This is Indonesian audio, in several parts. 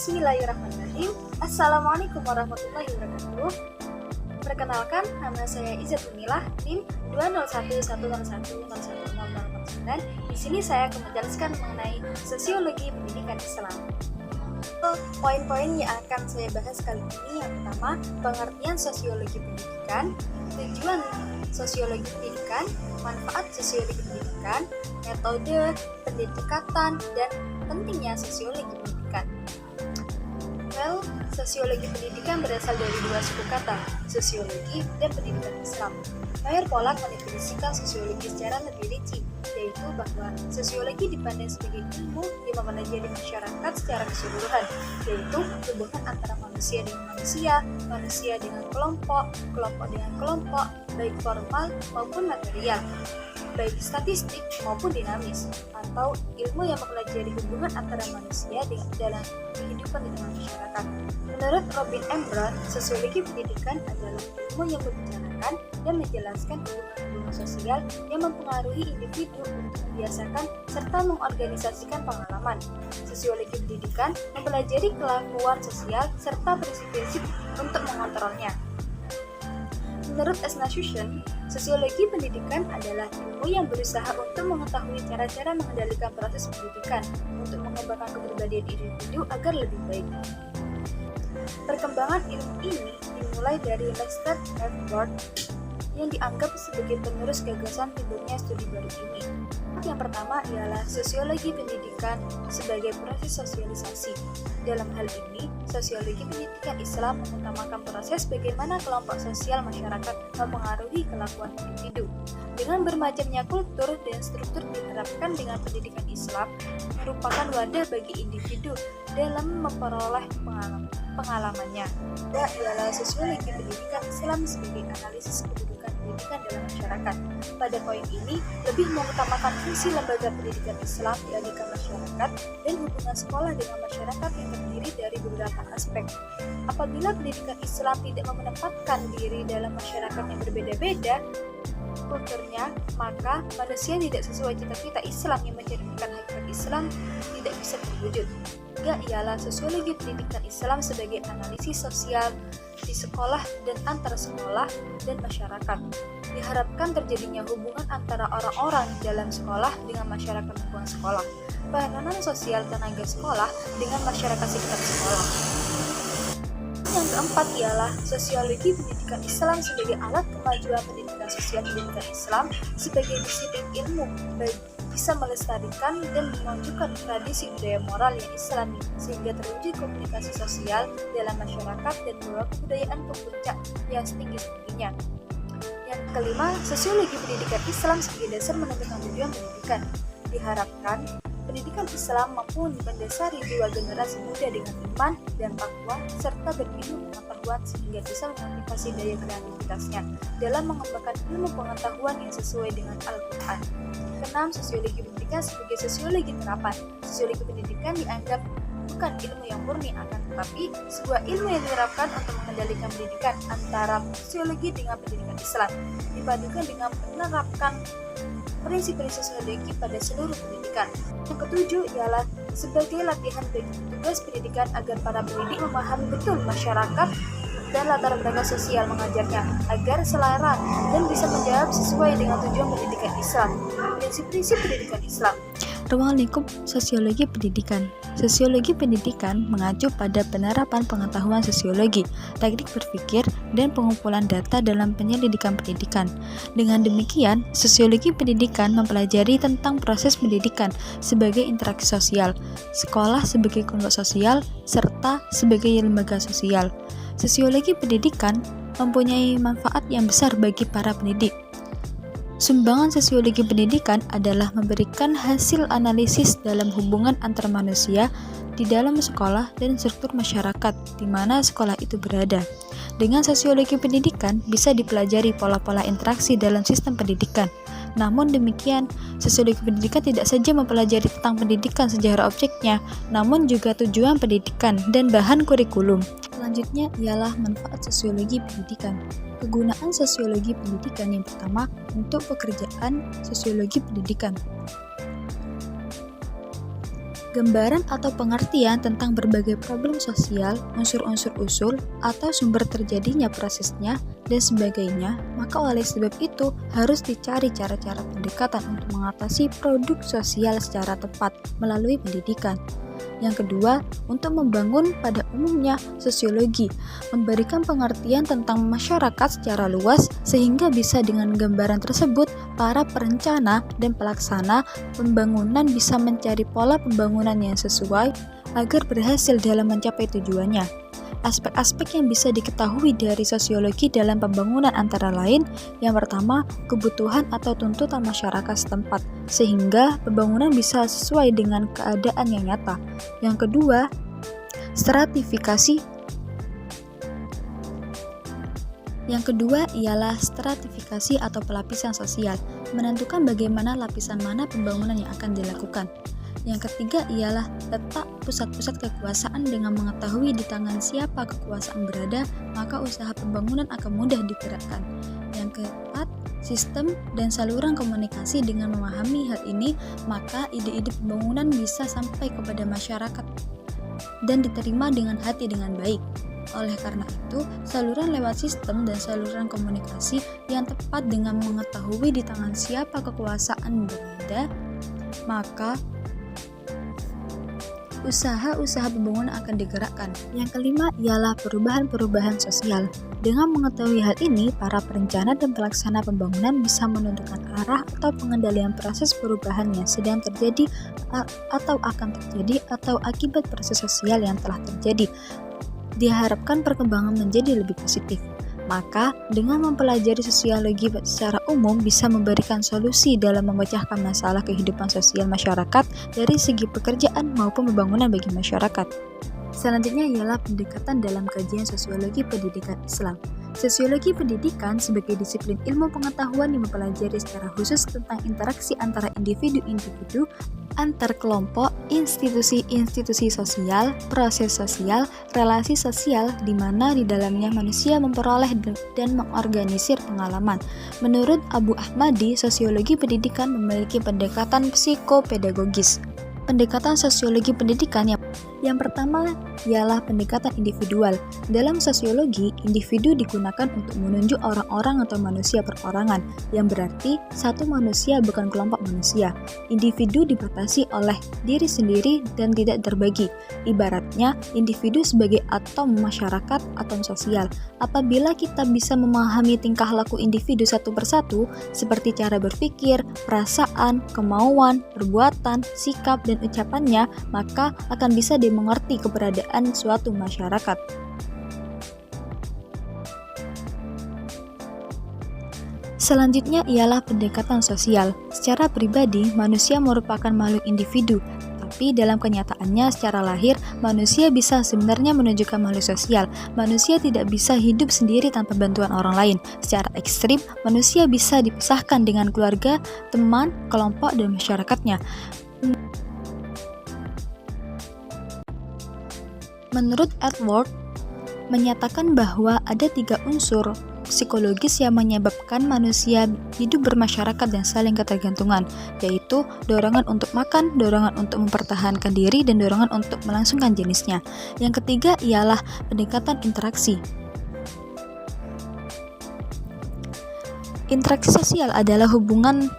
Bismillahirrahmanirrahim. Assalamualaikum warahmatullahi wabarakatuh. Perkenalkan, nama saya Izzatumilah, NIM 20110101009. Di sini saya akan menjelaskan mengenai sosiologi pendidikan Islam. Poin-poin yang akan saya bahas kali ini yang pertama, pengertian sosiologi pendidikan, tujuan sosiologi pendidikan, manfaat sosiologi pendidikan, metode pendekatan, dan pentingnya sosiologi pendidikan. Sosiologi pendidikan berasal dari dua suku kata, sosiologi dan pendidikan Islam. Mayer Pollak mendefinisikan sosiologi secara lebih rinci, yaitu bahwa sosiologi dipandang sebagai ilmu yang mempelajari masyarakat secara keseluruhan, yaitu hubungan antara manusia dengan manusia dengan kelompok dengan kelompok, baik formal maupun material, baik statistik maupun dinamis, atau ilmu yang mempelajari hubungan antara manusia dalam kehidupan di tengah masyarakat. Menurut Robin M. Brown, sosiologi pendidikan adalah ilmu yang membicarakan dan menjelaskan hubungan-hubungan sosial yang mempengaruhi individu untuk membiasakan serta mengorganisasikan pengalaman. Sosiologi pendidikan mempelajari kelakuan sosial serta prinsip-prinsip untuk mengontrolnya. Menurut Asnasution, sosiologi pendidikan adalah ilmu yang berusaha untuk mengetahui cara-cara mengendalikan proses pendidikan untuk mengembangkan kepribadian individu agar lebih baik. Perkembangan ilmu ini dimulai dari Lester F. Ward yang dianggap sebagai penerus gagasan timbulnya studi baru ini. Yang pertama ialah sosiologi pendidikan sebagai proses sosialisasi. Dalam hal ini, sosiologi pendidikan Islam mengutamakan proses bagaimana kelompok sosial masyarakat mempengaruhi kelakuan individu. Dengan bermacamnya kultur dan struktur diterapkan dengan pendidikan Islam merupakan wadah bagi individu dalam memperoleh pengalamannya. Dan ialah sosiologi pendidikan Islam sebagai analisis kedudukan pendidikan dalam masyarakat. Pada poin ini, lebih mengutamakan fungsi lembaga pendidikan Islam ke masyarakat dan hubungan sekolah dengan masyarakat yang terdiri dari beberapa aspek. Apabila pendidikan Islam tidak menempatkan diri dalam masyarakat yang berbeda-beda kulturnya, maka manusia tidak sesuai cita-cita Islam yang mencerminkan hakikat Islam tidak bisa terwujud. Ketiga ialah sosiologi pendidikan Islam sebagai analisis sosial di sekolah dan antar sekolah dan masyarakat. Diharapkan terjadinya hubungan antara orang-orang dalam sekolah dengan masyarakat lingkungan sekolah. Peranan sosial tenaga sekolah dengan masyarakat sekitar sekolah. Yang keempat ialah sosiologi pendidikan Islam sebagai alat kemajuan pendidikan sosial pendidikan Islam sebagai disiplin ilmu, baik bisa melestarikan dan memajukan tradisi budaya moral yang Islami sehingga terwujud komunikasi sosial dalam masyarakat dan membawa kebudayaan ke puncak yang setinggi-tingginya. Yang kelima, sosiologi pendidikan Islam sebagai dasar menentukan tujuan pendidikan. Diharapkan pendidikan Islam mampu mendasari jiwa generasi muda dengan iman dan takwa serta berilmu pengetahuan sehingga bisa memotivasi daya kreativitasnya dalam mengembangkan ilmu pengetahuan yang sesuai dengan Al-Quran. Keenam, sosiologi pendidikan sebagai sosiologi terapan. Sosiologi pendidikan dianggap bukan ilmu yang murni, akan tetapi sebuah ilmu yang diterapkan untuk mengendalikan pendidikan antara sosiologi dengan pendidikan Islam, dipadukan dengan menerapkan prinsip-prinsip sosiologi pada seluruh pendidikan. Yang ketujuh ialah sebagai latihan bagi petugas pendidikan agar para pendidik memahami betul masyarakat dan latar belakang sosial mengajarnya agar selera dan bisa menjawab sesuai dengan tujuan pendidikan Islam. Prinsip-prinsip pendidikan Islam. Ruang lingkup sosiologi pendidikan. Sosiologi pendidikan mengacu pada penerapan pengetahuan sosiologi, teknik berpikir, dan pengumpulan data dalam penyelidikan pendidikan. Dengan demikian, sosiologi pendidikan mempelajari tentang proses pendidikan sebagai interaksi sosial, sekolah sebagai kelompok sosial, serta sebagai lembaga sosial. Sosiologi pendidikan mempunyai manfaat yang besar bagi para pendidik. Sumbangan sosiologi pendidikan adalah memberikan hasil analisis dalam hubungan antar manusia di dalam sekolah dan struktur masyarakat di mana sekolah itu berada. Dengan sosiologi pendidikan bisa dipelajari pola-pola interaksi dalam sistem pendidikan. Namun demikian, sosiologi pendidikan tidak saja mempelajari tentang pendidikan secara objeknya, namun juga tujuan pendidikan dan bahan kurikulum. Selanjutnya ialah manfaat sosiologi pendidikan. Kegunaan sosiologi pendidikan yang pertama untuk pekerjaan sosiologi pendidikan. Gambaran atau pengertian tentang berbagai problem sosial, unsur-unsur usul, atau sumber terjadinya prosesnya, dan sebagainya, maka oleh sebab itu harus dicari cara-cara pendekatan untuk mengatasi produk sosial secara tepat melalui pendidikan. Yang kedua, untuk membangun pada umumnya sosiologi, memberikan pengertian tentang masyarakat secara luas sehingga bisa dengan gambaran tersebut para perencana dan pelaksana pembangunan bisa mencari pola pembangunan yang sesuai agar berhasil dalam mencapai tujuannya. Aspek-aspek yang bisa diketahui dari sosiologi dalam pembangunan antara lain, yang pertama, kebutuhan atau tuntutan masyarakat setempat, sehingga pembangunan bisa sesuai dengan keadaan yang nyata. Yang kedua, stratifikasi. Yang kedua ialah stratifikasi atau pelapisan sosial, menentukan bagaimana lapisan mana pembangunan yang akan dilakukan. Yang ketiga ialah letak pusat-pusat kekuasaan. Dengan mengetahui di tangan siapa kekuasaan berada, maka usaha pembangunan akan mudah digerakkan. Yang keempat, sistem dan saluran komunikasi. Dengan memahami hal ini, maka ide-ide pembangunan bisa sampai kepada masyarakat dan diterima dengan hati dengan baik. Oleh karena itu, saluran lewat sistem dan saluran komunikasi yang tepat dengan mengetahui di tangan siapa kekuasaan berada, maka usaha-usaha pembangunan akan digerakkan. Yang kelima ialah perubahan-perubahan sosial. Dengan mengetahui hal ini, para perencana dan pelaksana pembangunan bisa menentukan arah atau pengendalian proses perubahan yang sedang terjadi atau akan terjadi atau akibat proses sosial yang telah terjadi. Diharapkan perkembangan menjadi lebih positif. Maka, dengan mempelajari sosiologi secara umum bisa memberikan solusi dalam memecahkan masalah kehidupan sosial masyarakat dari segi pekerjaan maupun pembangunan bagi masyarakat. Selanjutnya ialah pendekatan dalam kajian sosiologi pendidikan Islam. Sosiologi pendidikan sebagai disiplin ilmu pengetahuan yang mempelajari secara khusus tentang interaksi antara individu-individu, antar kelompok, institusi-institusi sosial, proses sosial, relasi sosial di mana di dalamnya manusia memperoleh dan mengorganisir pengalaman. Menurut Abu Ahmadi, sosiologi pendidikan memiliki pendekatan psikopedagogis. Pendekatan sosiologi pendidikan yang pertama ialah pendekatan individual. Dalam sosiologi, individu digunakan untuk menunjuk orang-orang atau manusia perorangan, yang berarti satu manusia bukan kelompok manusia. Individu dibatasi oleh diri sendiri dan tidak terbagi. Ibaratnya, individu sebagai atom masyarakat, atom sosial. Apabila kita bisa memahami tingkah laku individu satu persatu, seperti cara berpikir, perasaan, kemauan, perbuatan, sikap, dan ucapannya, maka akan bisa dimengerti keberadaan suatu masyarakat. Selanjutnya ialah pendekatan sosial. Secara pribadi, manusia merupakan makhluk individu, tapi dalam kenyataannya secara lahir, manusia bisa sebenarnya menunjukkan makhluk sosial. Manusia tidak bisa hidup sendiri tanpa bantuan orang lain. Secara ekstrim, manusia bisa dipisahkan dengan keluarga, teman, kelompok, dan masyarakatnya. Menurut Edward, menyatakan bahwa ada 3 unsur psikologis yang menyebabkan manusia hidup bermasyarakat dan saling ketergantungan, yaitu dorongan untuk makan, dorongan untuk mempertahankan diri, dan dorongan untuk melangsungkan jenisnya. Yang ketiga ialah pendekatan interaksi. Interaksi sosial adalah hubungan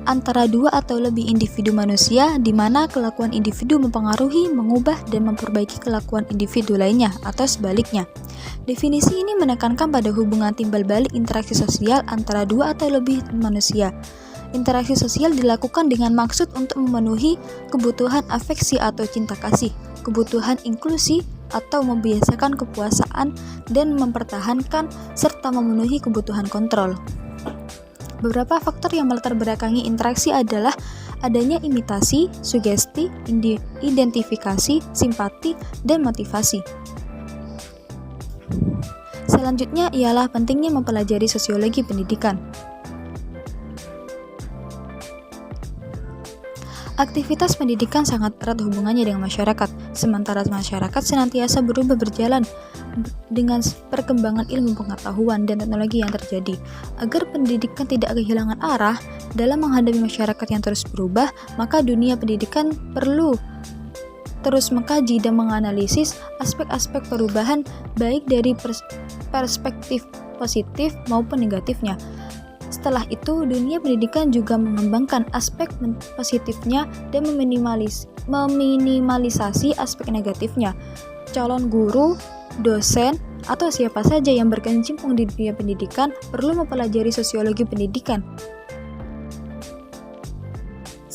antara 2 atau lebih individu manusia di mana kelakuan individu mempengaruhi, mengubah, dan memperbaiki kelakuan individu lainnya atau sebaliknya. Definisi ini menekankan pada hubungan timbal balik interaksi sosial antara 2 atau lebih manusia. Interaksi sosial dilakukan dengan maksud untuk memenuhi kebutuhan afeksi atau cinta kasih, kebutuhan inklusi atau membiasakan kepuasaan, dan mempertahankan serta memenuhi kebutuhan kontrol. Beberapa faktor yang melatar belakangi interaksi adalah adanya imitasi, sugesti, identifikasi, simpati, dan motivasi. Selanjutnya ialah pentingnya mempelajari sosiologi pendidikan. Aktivitas pendidikan sangat erat hubungannya dengan masyarakat, sementara masyarakat senantiasa berubah berjalan dengan perkembangan ilmu pengetahuan dan teknologi yang terjadi. Agar pendidikan tidak kehilangan arah dalam menghadapi masyarakat yang terus berubah, maka dunia pendidikan perlu terus mengkaji dan menganalisis aspek-aspek perubahan baik dari perspektif positif maupun negatifnya. Setelah itu, dunia pendidikan juga mengembangkan aspek positifnya dan meminimalisasi aspek negatifnya. Calon guru, dosen, atau siapa saja yang berkecimpung di dunia pendidikan perlu mempelajari sosiologi pendidikan.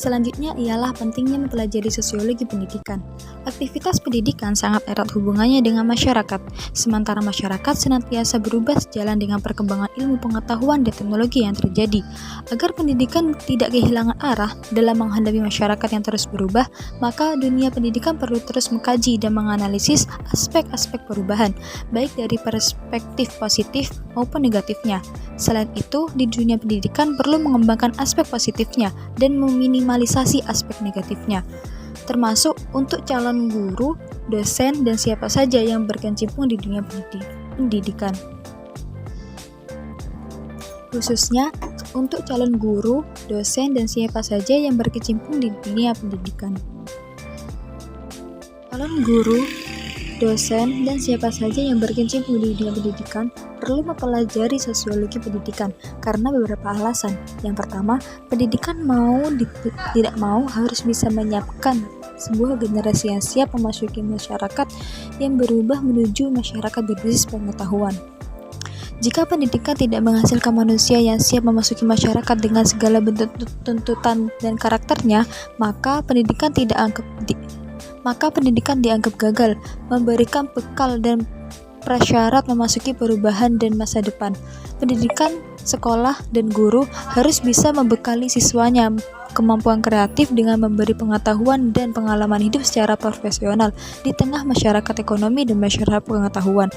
Selanjutnya ialah pentingnya mempelajari sosiologi pendidikan. Aktivitas pendidikan sangat erat hubungannya dengan masyarakat, sementara masyarakat senantiasa berubah sejalan dengan perkembangan ilmu pengetahuan dan teknologi yang terjadi. Agar pendidikan tidak kehilangan arah dalam menghadapi masyarakat yang terus berubah, maka dunia pendidikan perlu terus mengkaji dan menganalisis aspek-aspek perubahan, baik dari perspektif positif maupun negatifnya. Selain itu, di dunia pendidikan perlu mengembangkan aspek positifnya dan meminimalisasi aspek negatifnya, termasuk untuk calon guru, dosen, dan siapa saja yang berkecimpung di dunia pendidikan. Khususnya untuk calon guru, dosen, dan siapa saja yang berkecimpung di dunia pendidikan. Calon guru, dosen, dan siapa saja yang berkecimpung di dunia pendidikan perlu mempelajari sosiologi pendidikan karena beberapa alasan. Yang pertama, pendidikan tidak mau harus bisa menyiapkan sebuah generasi yang siap memasuki masyarakat yang berubah menuju masyarakat berbasis pengetahuan. Jika pendidikan tidak menghasilkan manusia yang siap memasuki masyarakat dengan segala bentuk tuntutan dan karakternya, maka pendidikan dianggap gagal, memberikan bekal dan prasyarat memasuki perubahan dan masa depan. Pendidikan, sekolah, dan guru harus bisa membekali siswanya kemampuan kreatif dengan memberi pengetahuan dan pengalaman hidup secara profesional di tengah masyarakat ekonomi dan masyarakat pengetahuan.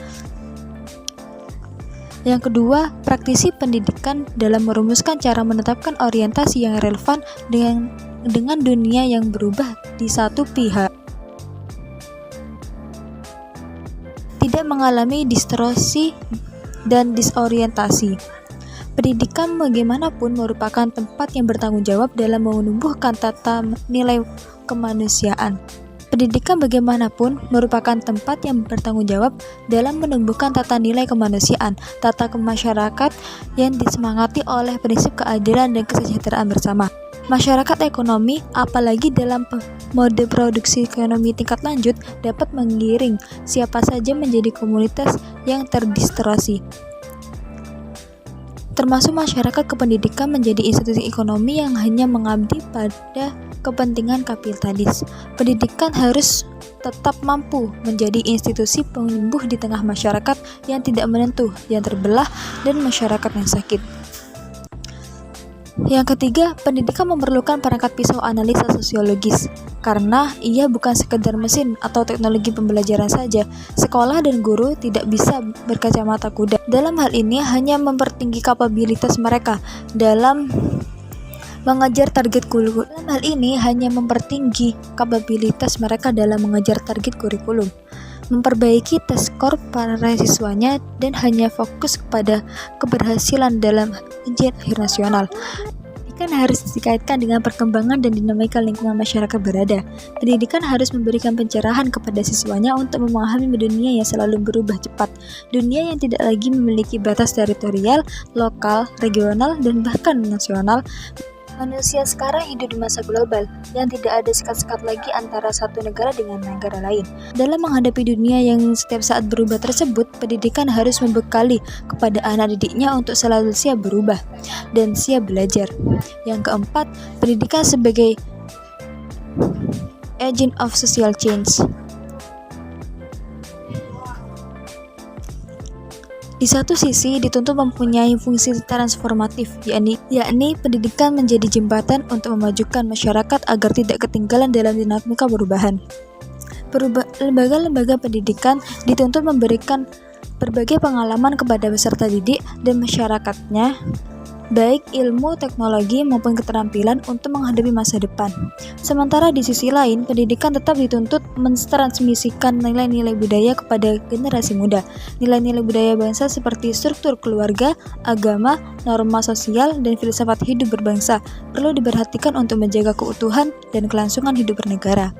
Yang kedua, praktisi pendidikan dalam merumuskan cara menetapkan orientasi yang relevan dengan dunia yang berubah di satu pihak. Tidak mengalami distorsi dan disorientasi. Pendidikan bagaimanapun merupakan tempat yang bertanggung jawab dalam menumbuhkan tata nilai kemanusiaan. Pendidikan bagaimanapun merupakan tempat yang bertanggung jawab dalam menumbuhkan tata nilai kemanusiaan, tata masyarakat yang disemangati oleh prinsip keadilan dan kesejahteraan bersama. Masyarakat ekonomi, apalagi dalam mode produksi ekonomi tingkat lanjut, dapat menggiring siapa saja menjadi komunitas yang terdistorsi. Termasuk masyarakat kependidikan menjadi institusi ekonomi yang hanya mengabdi pada kepentingan kapitalis. Pendidikan harus tetap mampu menjadi institusi penyembuh di tengah masyarakat yang tidak menentu, yang terbelah, dan masyarakat yang sakit. Yang ketiga, pendidikan memerlukan perangkat pisau analisa sosiologis, karena ia bukan sekedar mesin atau teknologi pembelajaran saja. Sekolah dan guru tidak bisa berkacamata kuda. Dalam hal ini hanya mempertinggi kapabilitas mereka dalam mengejar target kurikulum. Memperbaiki tes skor para siswanya dan hanya fokus kepada keberhasilan dalam ujian akhir nasional. Pendidikan harus dikaitkan dengan perkembangan dan dinamika lingkungan masyarakat berada. Pendidikan harus memberikan pencerahan kepada siswanya untuk memahami dunia yang selalu berubah cepat. Dunia yang tidak lagi memiliki batas teritorial, lokal, regional, dan bahkan nasional. Manusia sekarang hidup di masa global yang tidak ada sekat-sekat lagi antara satu negara dengan negara lain. Dalam menghadapi dunia yang setiap saat berubah tersebut, pendidikan harus membekali kepada anak didiknya untuk selalu siap berubah dan siap belajar. Yang keempat, pendidikan sebagai agent of social change. Di satu sisi dituntut mempunyai fungsi transformatif, yakni pendidikan menjadi jembatan untuk memajukan masyarakat agar tidak ketinggalan dalam dinamika perubahan. Lembaga-lembaga pendidikan dituntut memberikan berbagai pengalaman kepada peserta didik dan masyarakatnya, baik ilmu, teknologi, maupun keterampilan untuk menghadapi masa depan. Sementara di sisi lain, pendidikan tetap dituntut mentransmisikan nilai-nilai budaya kepada generasi muda. Nilai-nilai budaya bangsa seperti struktur keluarga, agama, norma sosial, dan filsafat hidup berbangsa perlu diperhatikan untuk menjaga keutuhan dan kelangsungan hidup bernegara.